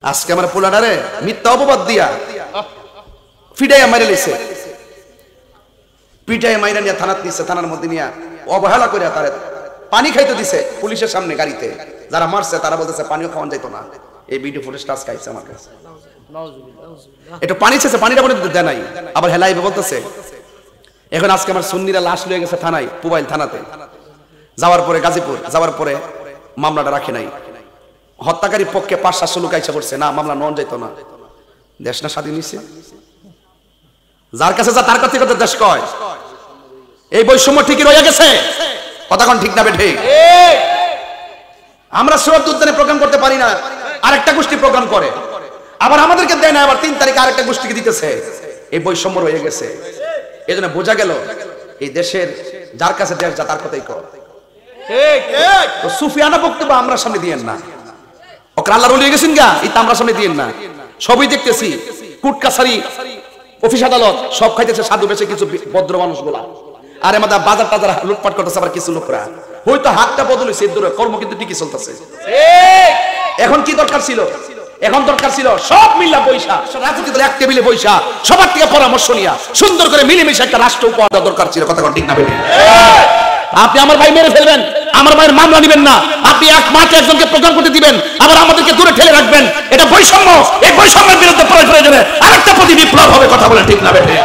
আজকে আমার পোলাডারে মিথ্যা অপবাদ দিয়া ফিডাইয়া মাইরে লইছে, পিটাইয়া মাইরা নিয়ে থানাত নিচ্ছে, থানার মধ্যে নিয়ে অবহেলা করে তারে পানি খাইতে দিছে পুলিশের সামনে গাড়িতে। যারা মারছে তারা বলতেছে পানিও খাওয়ান যাইতো না। এই ভিডিও ফুটেজ টাচ খাইছে আমার কাছে, একটু পানি চেয়েছে, পানিটা বলে দেয় নাই, আবার হেলাইবে বলতেছে। এখন আজকে আমার সুন্নিরা লাশ লয়ে গেছে থানায়, পুবাইল থানাতে। যাওয়ার পরে গাজীপুর যাওয়ার পরে মামলাটা রাখে নাই। হত্যাকারীর পক্ষে ৫-৭০০ লোক আইসা করছে, না মামলা নন যাইতো না। দেশ না স্বাধীন হইছে, যার কাছে যা তার কাছে কত দেশ কয়। এই বৈষম্য ঠিকই রয়ে গেছে, কথা কোন ঠিক না বেঠে? আমরা সুরত উদ্যানে প্রোগ্রাম করতে পারি না, আরেকটা গোষ্ঠী প্রোগ্রাম করে, আবার আমাদেরকে দেয় না, আবার ৩ তারিখে আরেকটা গোষ্ঠীকে দিতেছে। এই বৈষম্য রয়ে গেছে। এই জন্য বোঝা গেল এই দেশের যার কাছে দেশ যা তার কথাই কর। তো সুফিয়ানা বক্তব্য আমরা সামনে দিয়েন না, ওকে আল্লাহর ওলি হয়ে গেছেন গা, এটা আমরা সামনে দিয়েন না। সবই দেখতেছি, কোর্ট কাছারি অফিস আদালত সব খাইতেছে সাধু বেশে কিছু ভদ্র মানুষগুলা, আর আমাদের বাজার টাজার লুটপাট করতেছে আবার কিছু লোকরা। হয়তো হাতটা বদল হয়েছে, কর্ম কিন্তু ঠিকই চলতেছে। এখন কি দরকার ছিল? এখন দরকার ছিল সব মিল্লা বৈশা, রাজনীতি দল এক টেবিলে বৈশা সবার থেকে পরামর্শ নিয়া সুন্দর করে মিলেমিশে একটা রাষ্ট্র উপহার দেওয়া দরকার ছিল, কথা ঠিক না বেঠে? আপনি আমার ভাই মেরে ফেলবেন, আমার ভাইয়ের মামলা নিবেন না, আপনি এক মাঠে একজনকে প্রোগ্রাম করতে দিবেন, আবার আমাদেরকে দূরে ঠেলে রাখবেন। এটা বৈষম্য। এই বৈষম্যের বিরুদ্ধে প্রয়োজনে আরেকটা প্রতি বিপ্লব হবে, কথা বলে ঠিক না বেঠে?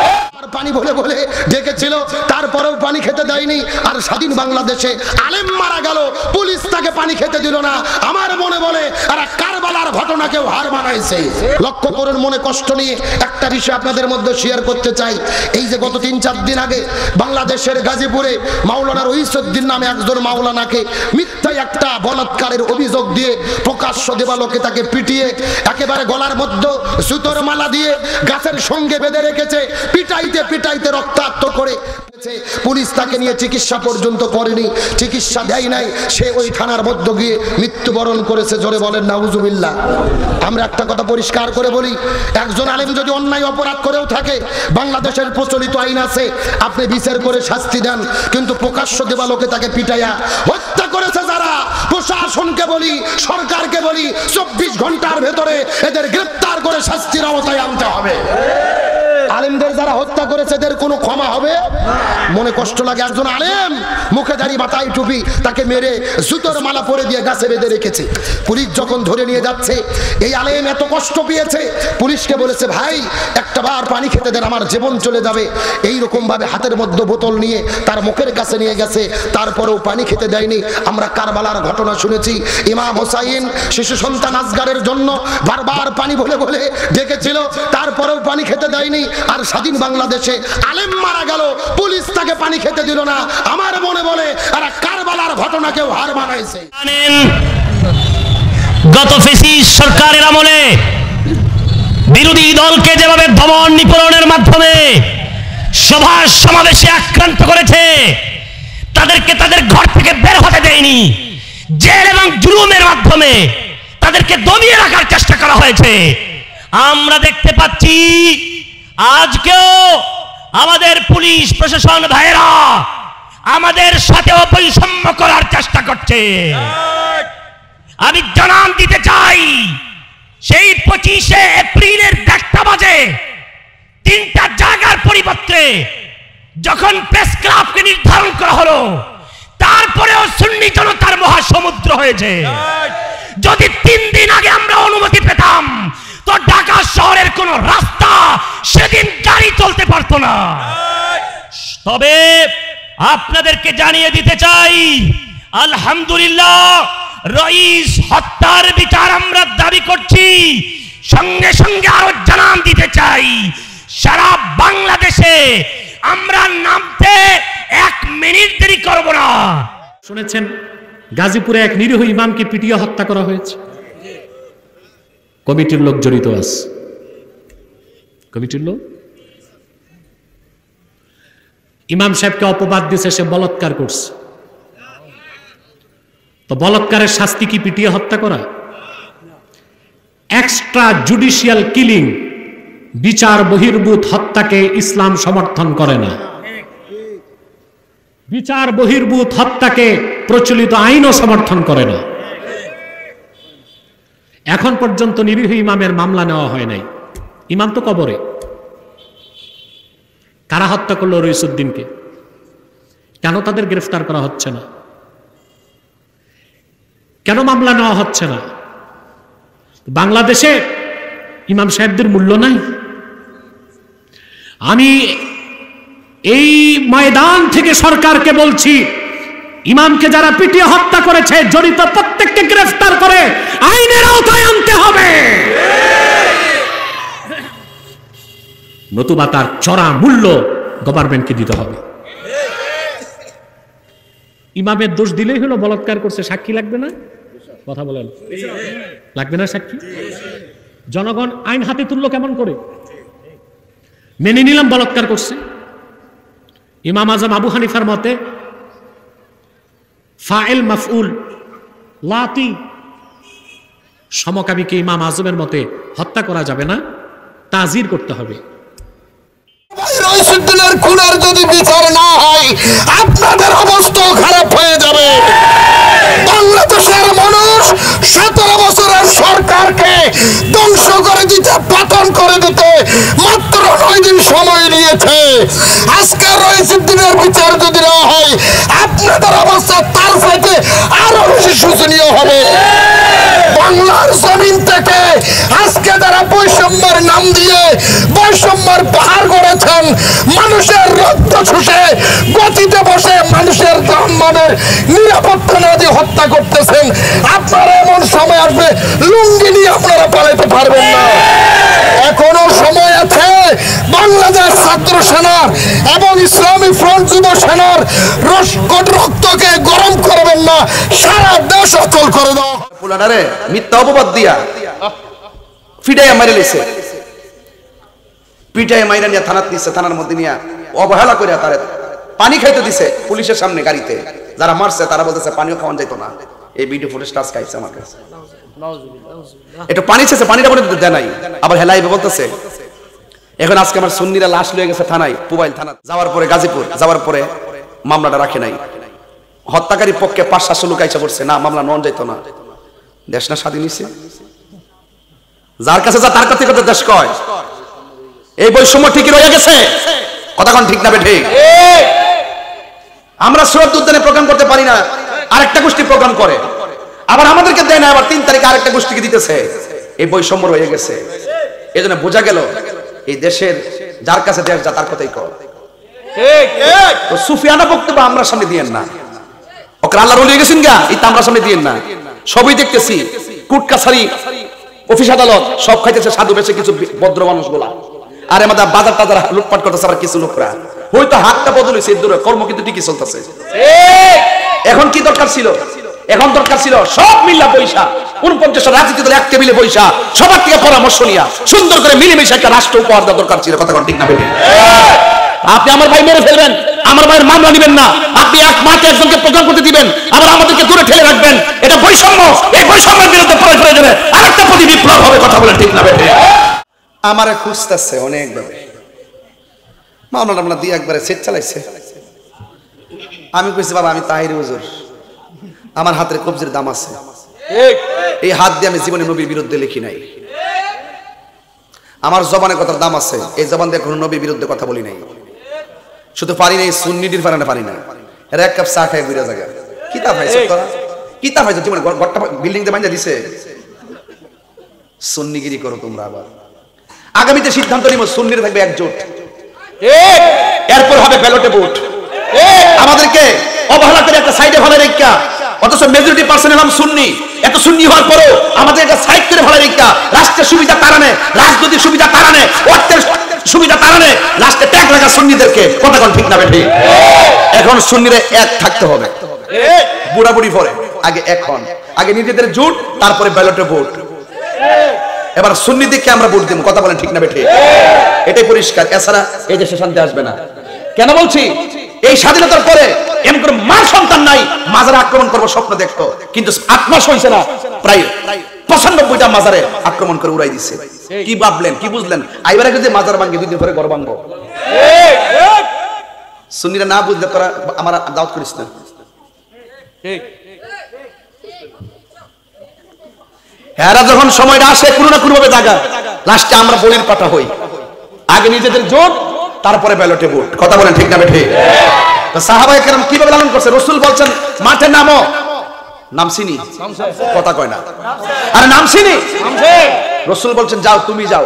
পানি বলে বলে ডেকেছিল, তারপরেও পানি খেতে দেয়নি। আর স্বাধীন বাংলাদেশে আলেম মারা গেল, পুলিশ তাকে পানি খেতে দিল না। আমার মনে বলে আর কারবালার ঘটনাকেও হার মানাইছে। লক্ষ্য করুন, মনে কষ্ট নিয়ে একটা বিষয় আপনাদের মধ্যে শেয়ার করতে চাই। এই যে গত ৩-৪ দিন আগে বাংলাদেশের গাজীপুরে মাওলানা রইসউদ্দিন নামে একজন মাওলানাকে মিথ্যায় একটা বলাৎকারের অভিযোগ দিয়ে প্রকাশ্য দেবালোকে তাকে পিটিয়ে একেবারে গলার মধ্যে সুতোর মালা দিয়ে গাছের সঙ্গে বেঁধে রেখেছে, পিটাইতে পিটাইতে রক্তাক্ত করে পুলিশ তাকে নিয়ে চিকিৎসা পর্যন্ত করেনি, চিকিৎসা দেয় নাই, সে ওই থানার মধ্যে গিয়ে মৃত্যুবরণ করেছে। জোরে বলেন নাউজুবিল্লাহ। আমরা একটা কথা পরিষ্কার করে বলি, একজন আলেম যদি অন্যায় অপরাধ করেও থাকে, বাংলাদেশের প্রচলিত আইন আছে, আপনি বিচার করে শাস্তি দেন, কিন্তু প্রকাশ্য দেবালোকে তাকে পিটাইয়া হত্যা করেছে যারা, প্রশাসনকে বলি, সরকারকে বলি, ২৪ ঘন্টার ভেতরে এদের গ্রেফতার করে শাস্তির আওতায় আনতে হবে। আলেমদের যারা হত্যা করেছে এদের কোনো ক্ষমা হবে? মনে কষ্ট লাগে, একজন আলেম মুখে দাড়ি মাথায় টুপি, তাকে মেরে জুতোর মালা পরে দিয়ে গাছে বেঁধে রেখেছে। পুলিশ যখন ধরে নিয়ে যাচ্ছে, এই আলেম এত কষ্ট পেয়েছে, পুলিশকে বলেছে ভাই একটা বার পানি খেতে দেন, আমার জীবন চলে যাবে। এইরকম ভাবে হাতের মধ্যে বোতল নিয়ে তার মুখের কাছে নিয়ে গেছে, তারপরেও পানি খেতে দেয়নি। আমরা কারবালার ঘটনা শুনেছি, ইমাম হোসাইন শিশু সন্তান আসগারের জন্য বারবার পানি বলে বলে ডেকেছিল, তারপরেও পানি খেতে দেয়নি। আর স্বাধীন বাংলাদেশে আলেম মারা গেল, পুলিশ তাকে পানি খেতে দিল না। আমার মনে বলে আর কারবালার ঘটনাকেও হার মানাইছে। গত ফ্যাসিস্ট সরকারের আমলে বিরোধী দলকে যেভাবে দমন নিপীড়নের মাধ্যমে সভা সমাবেশে আক্রান্ত করেছে, তাদেরকে তাদের ঘর থেকে বের হতে দেয়নি, জেল এবং জুলুমের মাধ্যমে তাদেরকে দমিয়ে রাখার চেষ্টা করা হয়েছে। আমরা দেখতে পাচ্ছি আজকেও আমাদের পুলিশ প্রশাসন ভাইয়েরা আমাদের সাথেও বৈষম্য করার চেষ্টা করছে। আমি জানান দিতে চাই, সেই 25শে এপ্রিলের 1টা বাজে 3টা জায়গার পরিবর্তে যখন প্রেস ক্লাবকে নির্ধারণ করা হলো, তারপরেও সুন্নি জনতার মহাসমুদ্র হয়েছে। যদি 3 দিন আগে আমরা অনুমতি পেতাম, তো ঢাকা শহরের কোন রাস্তা সেদিন গাড়ি চলতে পারতো না। তবে আপনাদেরকে জানিয়ে দিতে চাই, আলহামদুলিল্লাহ রইস হত্যার বিচার আমরা দাবি করছি। সঙ্গে সঙ্গে আরো জানান দিতে চাই, সারা বাংলাদেশে আমরা নামতে 1 মিনিট দেরি করব না। শুনেছেন গাজীপুরে এক নিরীহ ইমামকে পিটিয়ে হত্যা করা হয়েছে। কমিটির লোক জড়িত আছে, কমিটির লোক ইমাম সাহেবকে অপবাদ দিয়েছে সে বলাৎকার করছে। তো বলাৎকারের শাস্তি কি পিটিয়ে হত্যা করা? এক্সট্রা জুডিশিয়াল কিলিং, বিচার বহির্ভূত হত্যাকে ইসলাম সমর্থন করে না। বিচার বহির্ভূত হত্যাকে প্রচলিত আইনও সমর্থন করে না। এখন পর্যন্ত নিরীহ ইমামের মামলা নেওয়া হয় নাই। ইমাম তো কবরে। কারা হত্যা করলো রইসুদ্দিনকে? কেন তাদের গ্রেফতার করা হচ্ছে না? কেন মামলা নেওয়া হচ্ছে না? বাংলাদেশে ইমাম সাহেবদের মূল্য নাই? আমি এই ময়দান থেকে সরকারকে বলছি, ইমামকে যারা পিটিয়ে হত্যা করেছে জড়িত প্রত্যেককে গ্রেফতার করে আইনের আওতায় আনতে হবে, নতুবা তার চড়া মূল্য গভর্নমেন্টকে দিতে হবে। ইমামের দোষ দিলেই হলো বলাৎকার করছে, সাক্ষী লাগবে না? কথা বলেন, লাগবে না সাক্ষী? জনগণ আইন হাতে তুললো কেমন করে? মেনে নিলাম বলাৎকার করছে। ইমাম আজম আবু হানিফার মতে ফাইল মাফউল লাতি, সমকামীকে ইমাম আজমের মতে হত্যা করা যাবে না, তাজির করতে হবে। রইসুদ্দিনের খুনের যদি বিচার না হয় আপনাদের অবস্থা খারাপ হয়ে যাবে। বাংলাদেশের মানুষ 17 বছরের সরকারকে ধ্বংস করে দিতে, পতন করে দিতে মাত্র 9 দিন সময় নিয়েছে। আজকে রইসুদ্দিনের বিচার যদি না হয় আপনাদের অবস্থা তার সাথে আরো বেশি শোচনীয় হবে। বাংলার জমিন থেকে আজকে যারা বৈষম্যের নাম দিয়ে বৈষম্যের পাহাড় গড়েছেন, মানুষের রক্ত শুষে গতিতে বসে মানুষের সম্মানের নিরাপত্তা না দিয়ে হত্যা করতেছেন, আপনারা এমন সময় আসবে লুঙ্গি নিয়ে আপনারা পালাতে পারবেন না। এখনো সময় আছে। বাংলাদেশ ছাত্র সেনার এবং ইসলামী ফ্রন্ট যুব সেনার রক্তকে গরম করবেন না, সারা দেশ অচল করে দাও। পুলানারে মিথ্যা অপবাদ দিয়া ফিডাইয়া মাইরে লইছে, পিটাইয়া মাইরা নিয়ে থানাত নিছে, থানার মধ্যে নিয়ে অবহেলা করে তারে পানি খাইতে দিছে পুলিশের সামনে গাড়িতে। যারা মারছে তারা বলতেছে পানিও খাওয়ান যাইতো না। এই ভিডিও ফুটেজটা আজকে আইছে আমার কাছে। একটু পানি চেয়েছে, পানিটা বলে দেয় নাই, আবার হেলাইবে বলতেছে। এখন আজকে আমার সুন্নিরা লাশ লয়ে গেছে থানায়, পুবাইল থানা যাওয়ার পরে গাজীপুর যাওয়ার পরে মামলাটা রাখে নাই। হত্যাকারীর পক্ষে 500-700 লোক আইসা পড়ছে, না মামলা নন যাইতো না। দেশ না স্বাধীন হইছে? যার কাছে যা তার কাছে কথা দেশ কয়। এই বৈষম্য ঠিকই রয়ে গেছে, কথা কোন ঠিক না বেঠিক? আমরা সুরত উদ্যানে প্রোগ্রাম করতে পারি না, আরেকটা গোষ্ঠী প্রোগ্রাম করে, আবার আমাদেরকে দেয় না, আবার 3 তারিখে আরেকটা গোষ্ঠীকে দিতেছে। এই বৈষম্য রয়ে গেছে। এই জন্য বোঝা গেল এই দেশের যার কাছে দেশ যা তার কথাই কর। তো সুফিয়ানা বক্তব্য আমরা সামনে দিয়েন না, ওকে আল্লাহর ওলি গেছেন গা, এই আমরা সামনে দিয়েন না। সবই দেখতেছি, কোর্ট কাছারি অফিস আদালত সব খাইতেছে সাধু বেশে কিছু ভদ্র মানুষ গুলা, আর আমাদের বাজার টাজার লুটপাট করতেছে আবার কিছু লোকরা। হয়তো হাতটা বদল হয়েছে, কর্ম কিন্তু ঠিকই চলতেছে। এখন কি দরকার ছিল? এখন দরকার ছিল সব মিল্লা পয়সা 49 রাজনীতি দল এক টেবিলে পয়সা সবার থেকে পরামর্শ নিয়া সুন্দর করে মিলেমিশে একটা রাষ্ট্র উপহার দেওয়া দরকার ছিল, কথা ঠিক না বেঠিক? আপনি আমার ভাই মেরে ফেলবেন, আমার ভাইয়ের মামলা নিবেন না, আপনি এক মাঠে একজনকে প্রোগ্রাম করতে দিবেন, আবার আমাদেরকে দূরে ঠেলে রাখবেন, এটা বৈষম্য। এই বৈষম্যের বিরুদ্ধে প্রয়োজনে আরেকটা প্রতি বিপ্লব হবে, কথা বলেন ঠিক না বেঠিক? আমারে খুঁজতেছে অনেকভাবে, মামলা দিয়ে একবারে সেট চালাইছে। আমি কইছি বাবা আমি তাহির হুজুর, আমার হাতের কবজির দাম আছে, এই হাত দিয়ে আমি জীবনে নবীর বিরুদ্ধে লিখি নাই, আমার জবানের কথার দাম আছে, এই জবান দিয়ে কোনো নবীর বিরুদ্ধে কথা বলি নাই। শুধু পারি নাই সুন্নিটির ফারানা পারি না, এর এক কাপ চা খাই বুড়া জায়গা। কিতাব পাইছো তোরা? কিতাব পাইছো? জীবনে ঘরটা বিল্ডিং দিয়ে বানিয়ে দিছে। সুন্নিগিরি করো তোমরা। আবার আগামীতে সিদ্ধান্ত নিব সুন্নির থাকবে একজোট, এরপর হবে ব্যালটে ভোট। আমাদেরকে অবহেলা করে একটা সাইডে ভালো রেখা, অথচ মেজরিটি পার্সেন্ট হলাম সুন্নি। এত সুন্নি হওয়ার পরও আমাদের একটা সাইড করে ভালো রেখা, রাষ্ট্রের সুবিধা তারানে, রাজনৈতিক সুবিধা তারানে, অর্থের সুবিধা তারানে লাস্টে ট্যাগ লাগা সুন্নিদেরকে, কথা কোন ঠিক না বেঠিক? এখন সুন্নিরে এক থাকতে হবে, বুড়াবুড়ি পরে আগে এখন, আগে নিজেদের জোট, তারপরে ব্যালটে ভোট। এবার সুন্নি দিকে আমরা ভোট দেব, কথা বলেন ঠিক না বেঠিক? এটাই পরিষ্কার, এছাড়া এই দেশে শান্তি আসবে না। কেন বলছি? এই স্বাধীনতার পরে এমন করে মা সন্তান নাই মাজারে আক্রমণ করবো স্বপ্ন দেখতো, কিন্তু 8 মাস হয়েছে না, প্রায় 95টা মাজারে আক্রমণ করে উড়াই দিচ্ছে। কি ভাবলেন, কি বুঝলেন? আইবার আগে যে মাজার ভাঙ্গে 2 দিন পরে ঘর ভাঙবো। সুন্নিরা না বুঝলে তোরা আমার দাওয়াত করিস না। এরা যখন সময়টা আসে কোনো না কোনো ভাবে জায়গা, লাস্টে আমরা বলির পাঠা হই। আগে নিজেদের জোট, তারপরে ব্যালটে ভোট। কথা বলেন ঠিক না ঠিক? তো সাহাবায়ে কেরাম কিভাবে লালন করছে? রাসূল বলছেন মাঠে নামো, নামছিনি, কথা কয় না, আরে নামছিনি। রাসূল বলছেন যাও, তুমি যাও,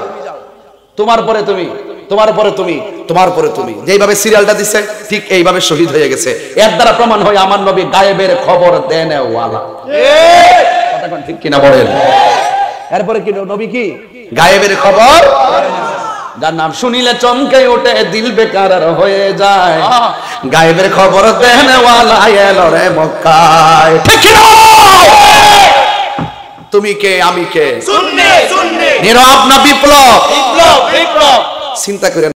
তোমার পরে তুমি, তোমার পরে তুমি, তোমার পরে তুমি। যেইভাবে সিরিয়ালটা দিচ্ছে ঠিক এইভাবে শহীদ হয়ে গেছে। এর দ্বারা প্রমাণ হয় আমার নবী গায়েবের খবর দেন ওয়ালা। কথা কোন ঠিক কিনা বলেন? এরপরে কি নবী কি গায়েবের খবর, যার নাম শুনিলে চমকে ওঠে দিল বেকার হয়ে যায়, গায়েবের খবর দেন ওয়ালা এলো রে মক্কায়। ঠিক কিনা? তুমি কে আমি কে? সুন্নি সুন্নি, নীরব না বিপ্লব? বিপ্লব বিপ্লব। চিন্তা করেন।